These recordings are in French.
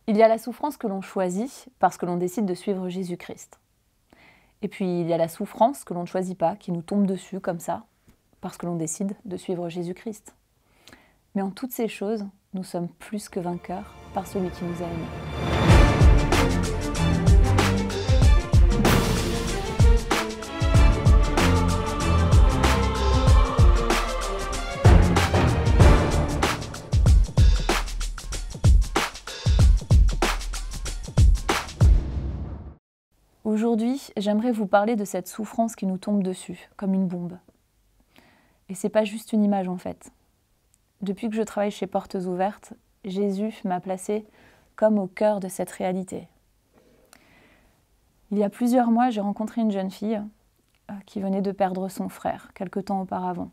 Il y a la souffrance que l'on choisit parce que l'on décide de suivre Jésus-Christ. Et puis il y a la souffrance que l'on ne choisit pas, qui nous tombe dessus comme ça, parce que l'on décide de suivre Jésus-Christ. Mais en toutes ces choses, nous sommes plus que vainqueurs par celui qui nous a aimés. Aujourd'hui, j'aimerais vous parler de cette souffrance qui nous tombe dessus, comme une bombe. Et c'est pas juste une image en fait. Depuis que je travaille chez Portes Ouvertes, Jésus m'a placée comme au cœur de cette réalité. Il y a plusieurs mois, j'ai rencontré une jeune fille qui venait de perdre son frère, quelque temps auparavant.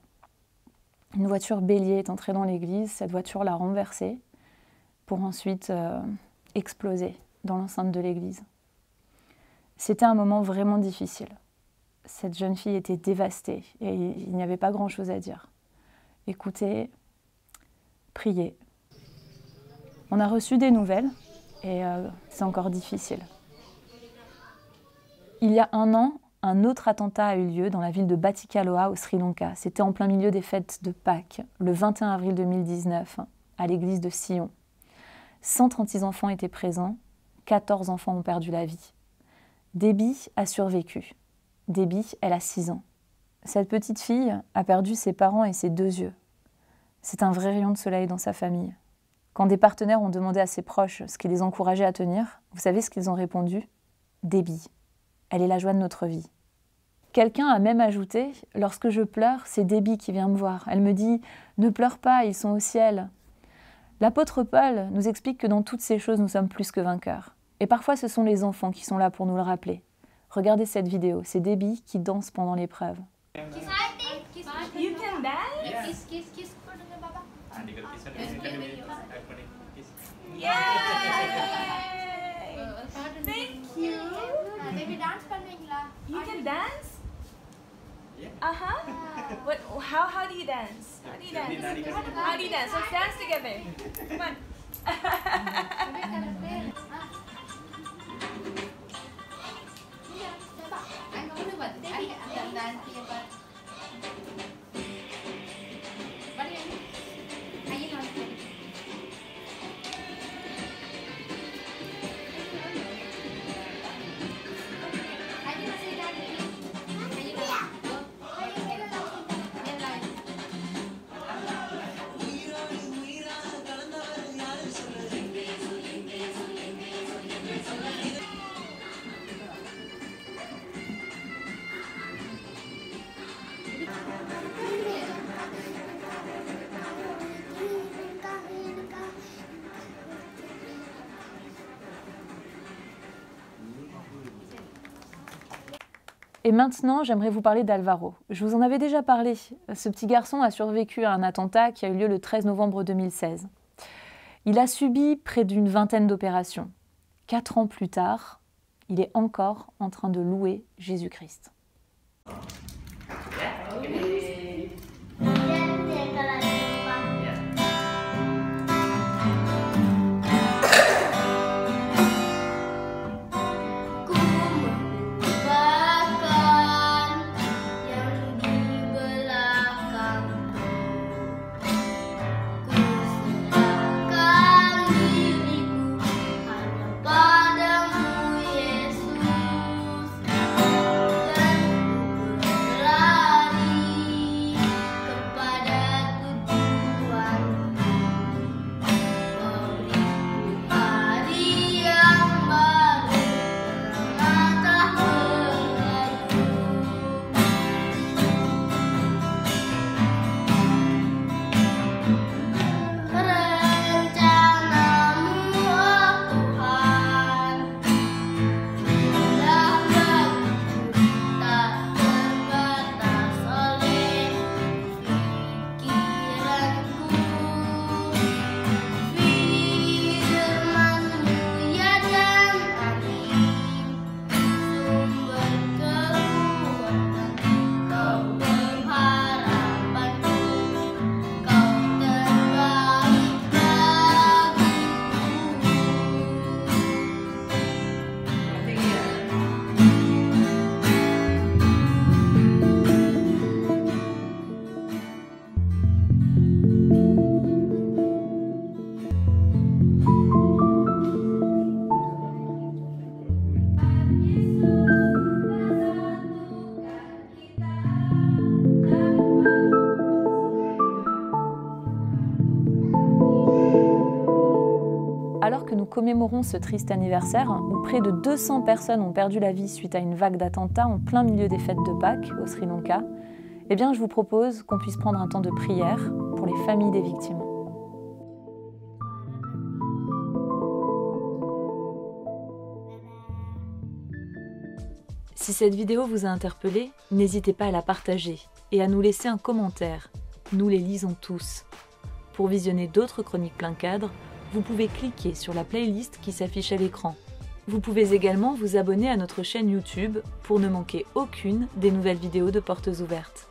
Une voiture bélier est entrée dans l'église, cette voiture l'a renversée pour ensuite exploser dans l'enceinte de l'église. C'était un moment vraiment difficile. Cette jeune fille était dévastée et il n'y avait pas grand-chose à dire. Écoutez, priez. On a reçu des nouvelles et c'est encore difficile. Il y a un an, un autre attentat a eu lieu dans la ville de Batticaloa au Sri Lanka. C'était en plein milieu des fêtes de Pâques, le 21 avril 2019, à l'église de Sion. 136 enfants étaient présents, 14 enfants ont perdu la vie. Debbie a survécu. Debbie, elle a 6 ans. Cette petite fille a perdu ses parents et ses 2 yeux. C'est un vrai rayon de soleil dans sa famille. Quand des partenaires ont demandé à ses proches ce qui les encourageait à tenir, vous savez ce qu'ils ont répondu ? Debbie, elle est la joie de notre vie. Quelqu'un a même ajouté, lorsque je pleure, c'est Debbie qui vient me voir. Elle me dit, ne pleure pas, ils sont au ciel. L'apôtre Paul nous explique que dans toutes ces choses, nous sommes plus que vainqueurs. Et parfois, ce sont les enfants qui sont là pour nous le rappeler. Regardez cette vidéo, c'est Debbie qui danse pendant l'épreuve. You can dance? Yay! Thank you. You can dance? What? How do you dance? How do you dance? How do you dance? Let's dance together. Come on. Et maintenant, j'aimerais vous parler d'Alvaro. Je vous en avais déjà parlé. Ce petit garçon a survécu à un attentat qui a eu lieu le 13 novembre 2016. Il a subi près d'une vingtaine d'opérations. 4 ans plus tard, il est encore en train de louer Jésus-Christ. Alors que nous commémorons ce triste anniversaire, où près de 200 personnes ont perdu la vie suite à une vague d'attentats en plein milieu des fêtes de Pâques au Sri Lanka, eh bien je vous propose qu'on puisse prendre un temps de prière pour les familles des victimes. Si cette vidéo vous a interpellé, n'hésitez pas à la partager et à nous laisser un commentaire. Nous les lisons tous. Pour visionner d'autres chroniques plein cadre, vous pouvez cliquer sur la playlist qui s'affiche à l'écran. Vous pouvez également vous abonner à notre chaîne YouTube pour ne manquer aucune des nouvelles vidéos de Portes Ouvertes.